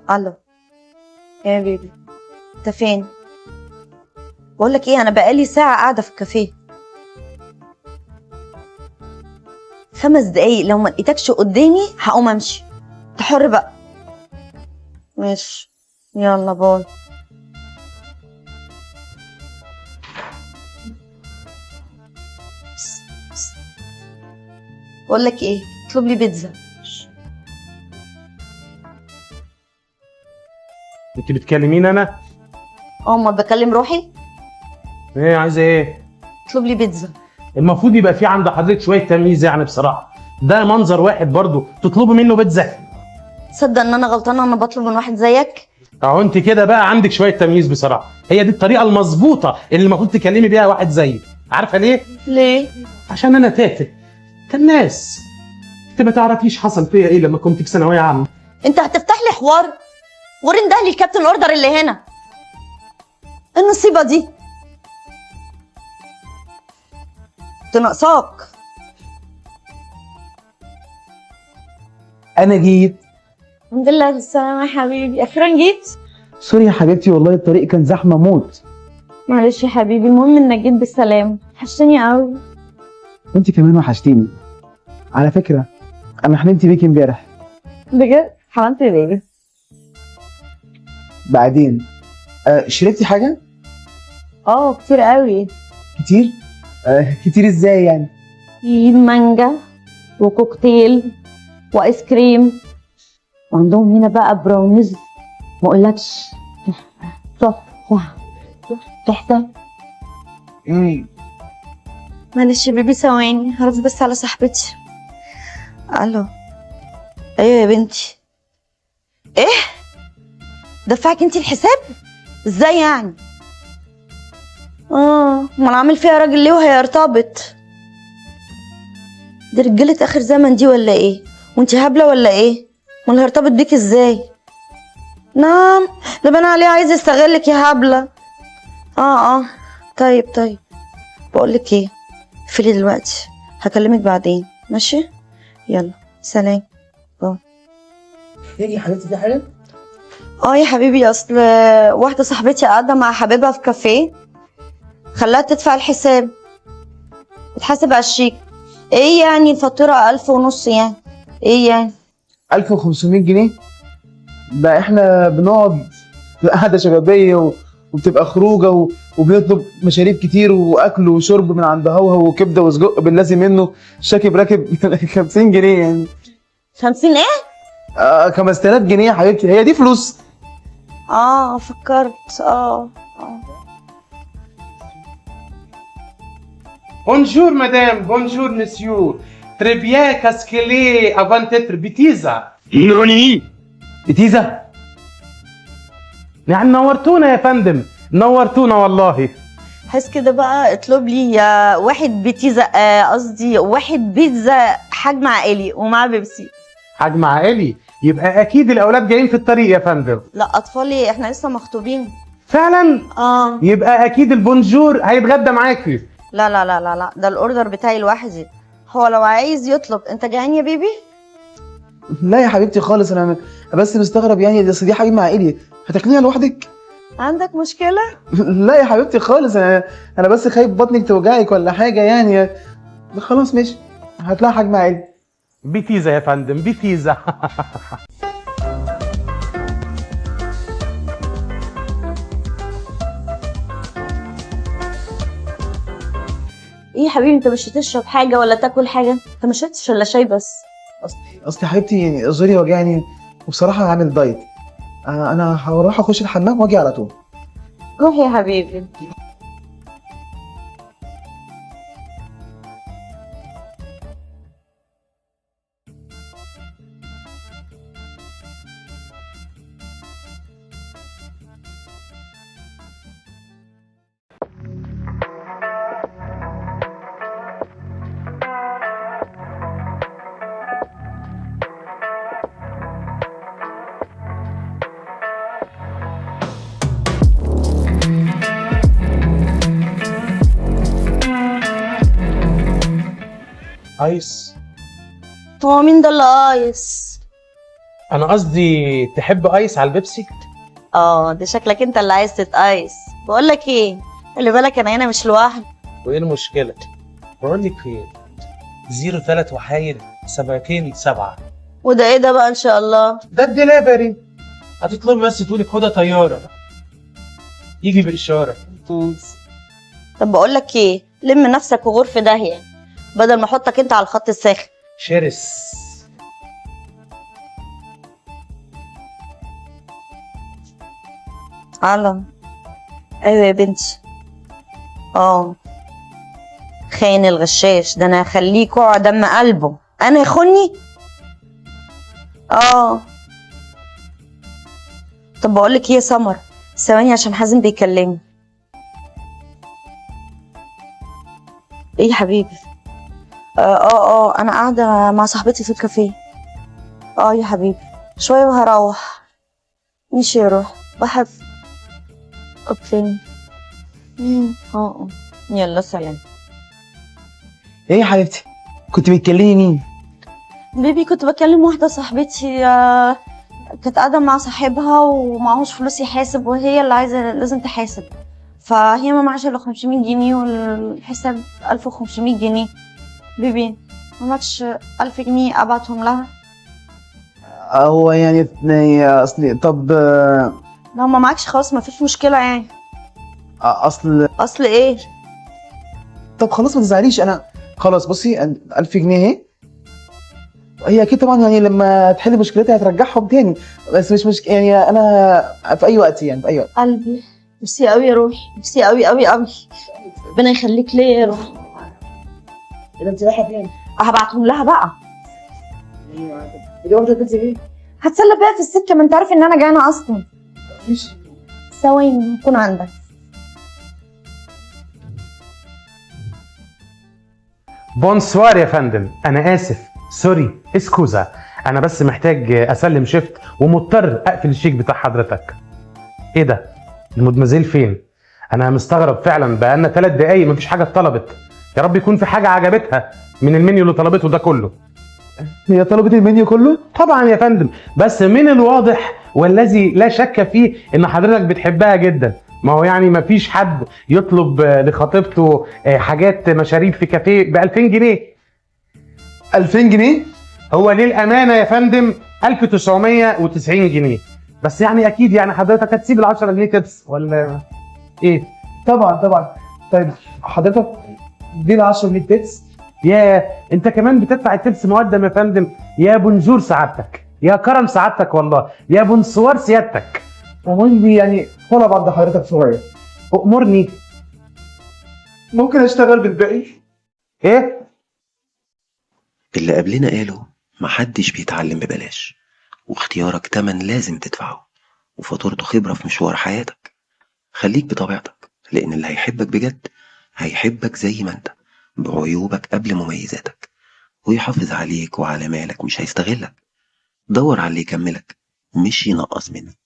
الو يا بيبي، انت فين؟ بقول لك ايه، انا بقالي ساعه قاعده في الكافيه. 5 دقايق، لو ما لقيتكش قدامي هقوم امشي. انت حر بقى. ماشي، يلا باي. بقول لك ايه، اطلب لي بيتزا. انت بتكلمين انا؟ ما بكلم روحي. ايه عايزه ايه؟ اطلب لي بيتزا. المفروض يبقى في عند حضرتك شويه تمييز يعني بصراحه. ده منظر واحد برضو تطلبي منه بيتزا؟ تصدق ان انا غلطانه، انا بطلب من واحد زيك. اهو انت كده بقى عندك شويه تمييز بصراحه. هي دي الطريقه المظبوطه اللي المفروض تكلمي بيها واحد زيك. عارفه ليه؟ ليه؟ عشان انا تافه كالناس. انت ما تعرفيش حصل فيا ايه لما كنت في ثانويه عامه. انت هتفتح لي حوار ورنده لي الكابتن اوردر اللي هنا. النصيبه دي تنقصاك. انا جيت. الحمد لله على السلامه يا حبيبي، اخيرا جيت. سوري يا حبيبتي، والله الطريق كان زحمه موت. معلش يا حبيبي، المهم انك جيت بالسلام. وحشتني قوي. وانت كمان وحشتيني. على فكره انا حلمت بيكي امبارح. بجد؟ حملت ليه؟ بعدين شربتي حاجه؟ كتير قوي. كتير؟ كتير ازاي يعني؟ في مانجا وكوكتيل وايس كريم، وعندهم هنا بقى براونيز ما اقولكش. تحفه تحفه. معلش يا بيبي ثواني، هرد بس على صاحبتي. الو. ايوه يا بنتي. ايه؟ دفعك انتي الحساب؟ ازاي يعني؟ امال عامل فيها راجل ليه وهيرتبط؟ دي رجالة اخر زمن دي ولا ايه؟ وانتي هبلة ولا ايه؟ امال هيرتبط بيك ازاي؟ نعم، ده بان عليه عايز يستغلك يا هبلة. طيب بقولك ايه، اقفلي دلوقتي، هكلمك بعدين. ماشي؟ يلا سلام. باي. ايه يا حبيبتي، في حاجه؟ يا حبيبي، اصل واحدة صاحبتي قاعدة مع حبيبها في كافيه، خلاها تدفع الحساب، تتحاسب على الشيك. ايه يعني الفاتورة 1500 يعني؟ ايه يعني؟ 1500 جنيه؟ ده احنا بنقعد في قعده شبابيه وبتبقى خروجه وبنطلب مشاريب كتير واكل وشرب من عند هوهو وكبده وسجق باللازم منه. شاكب راكب 50 جنيه يعني. 50 ايه؟ 5000 جنيه يا حبيبتي، هي دي فلوس؟ فكرت. بونجور مدام، بونجور مسيو. تري بيان كاسكيلي افان تتر بيتيزا. نوني بتيزا؟ يعني نورتونا يا فندم، نورتونا والله. حس كده بقى، اطلب لي واحد بيتزا، قصدي واحد بيتزا حجم عائلي ومعاه بيبسي. حجم عائلي؟ يبقى اكيد الاولاد جايين في الطريق يا فندم. لا، اطفالي، احنا لسه مخطوبين. فعلا؟ يبقى اكيد البونجور هيتغدى معاكي. لا لا لا لا لا، ده الاوردر بتاعي لوحدي. هو لو عايز يطلب. انت جعان يا بيبي؟ لا يا حبيبتي خالص، انا بس مستغرب يعني، دي حجم عائلي، هتاكليها لوحدك؟ عندك مشكلة؟ لا يا حبيبتي خالص، انا بس خايف بطنك توجعك ولا حاجه يعني. خلاص ماشي، هتلاقي حجم عائلي. بيتيزا يا فندم، بيتيزا. ايه يا حبيبي، انت مش هتشرب حاجة ولا تاكل حاجة؟ انت مش شربتش الا شاي بس. اصل يا حبيبتي زوري وجعني، وبصراحه هعمل دايت. انا هروح اخش الحمام واجي على طول. روح يا حبيبي. ايس. هو مين ده اللي قايس؟ انا قصدي تحب ايس على البيبسي؟ ده شكلك انت اللي عايز تتقايس. بقول لك ايه، خلي بالك انا هنا مش لوحدي. وايه المشكله؟ بقول لك ايه، 03 وحايد 7 وده ايه ده بقى ان شاء الله؟ ده الدليفري. هتطلبي بس تقولي خدها طياره يجي باشاره. طب بقول لك ايه، لم نفسك وغور في داهيه بدل ما احطك انت على الخط الساخن. شرس. علم. ايوه يا بنتي. خاين الغشاش ده، انا هخليه كوع دم قلبه. انا يخوني؟ طب بقول لك ايه يا سمر، ثواني عشان حازم بيكلمني. ايه يا حبيبي؟ انا قاعده مع صاحبتي في الكافيه. يا حبيبي شويه وهروح. ماشي يا روح، بحب. اوكي. يلا سلام. ايه يا حبيبتي، كنت بتكلمي مين؟ بيبي كنت بكلم واحده صاحبتي، كانت قاعده مع صاحبها ومعهوش فلوس يحاسب، وهي اللي عايزه لازم تحاسب، فهي ما معهاش الا 500 جنيه والحساب 1500 جنيه. بيبي ما معكش 1000 جنيه ابعتهم لها؟ هو يعني اصلي طب لو ما معكش خلاص ما فيش مشكله يعني. اصل ايه؟ طب خلاص ما تزعليش، انا خلاص بصي 1000 جنيه اهي، هي اكيد طبعا يعني لما تحل مشكلتها هترجعهم تاني، بس مش يعني انا في اي وقت، يعني في اي وقت. قلبي ميرسي قوي يا روحي، ميرسي قوي قوي قوي، ربنا يخليك ليا يا روحي. اذا انت رايحه فين؟ هبعتهم لها بقى. دي واخده تنزل ايه؟ هتسلى بيها في السكه، ما انت عارف ان انا جايه اصلا. ماشي. ثواني هكون عندك. بونسوار يا فندم، انا اسف، سوري، اسكوزا، انا بس محتاج اسلم شيفت ومضطر اقفل الشيك بتاع حضرتك. ايه ده؟ المدمزيل فين؟ انا مستغرب فعلا، بقالنا 3 دقايق مفيش حاجه اتطلبت. يا رب يكون في حاجه عجبتها من المنيو اللي طلبته ده كله. هي طلبت المنيو كله؟ طبعا يا فندم، بس من الواضح والذي لا شك فيه ان حضرتك بتحبها جدا. ما هو يعني مفيش حد يطلب لخطيبته حاجات مشاريب في كافيه ب 2000 جنيه. 2000 جنيه؟ هو للامانه يا فندم 1990 جنيه، بس يعني اكيد يعني حضرتك هتسيب ال 10 جنيه تبس ولا ايه؟ طبعا. طيب حضرتك دي ال 10 جنيه تبس؟ يا انت كمان بتدفع التبس مقدم يا فندم؟ يا بونجور سعادتك، يا كرم سعادتك، والله يا بونسوار سيادتك. المهم يعني طلب عند حضرتك صغير. أؤمرني. ممكن اشتغل بالباقي؟ ايه؟ اللي قبلنا قالوا محدش بيتعلم ببلاش، واختيارك تمن لازم تدفعه، وفاتورته خبرة في مشوار حياتك. خليك بطبيعتك، لأن اللي هيحبك بجد هيحبك زي ما انت، بعيوبك قبل مميزاتك، ويحافظ عليك وعلى مالك، مش هيستغلك. دور على اللي يكملك، مش ينقص منك.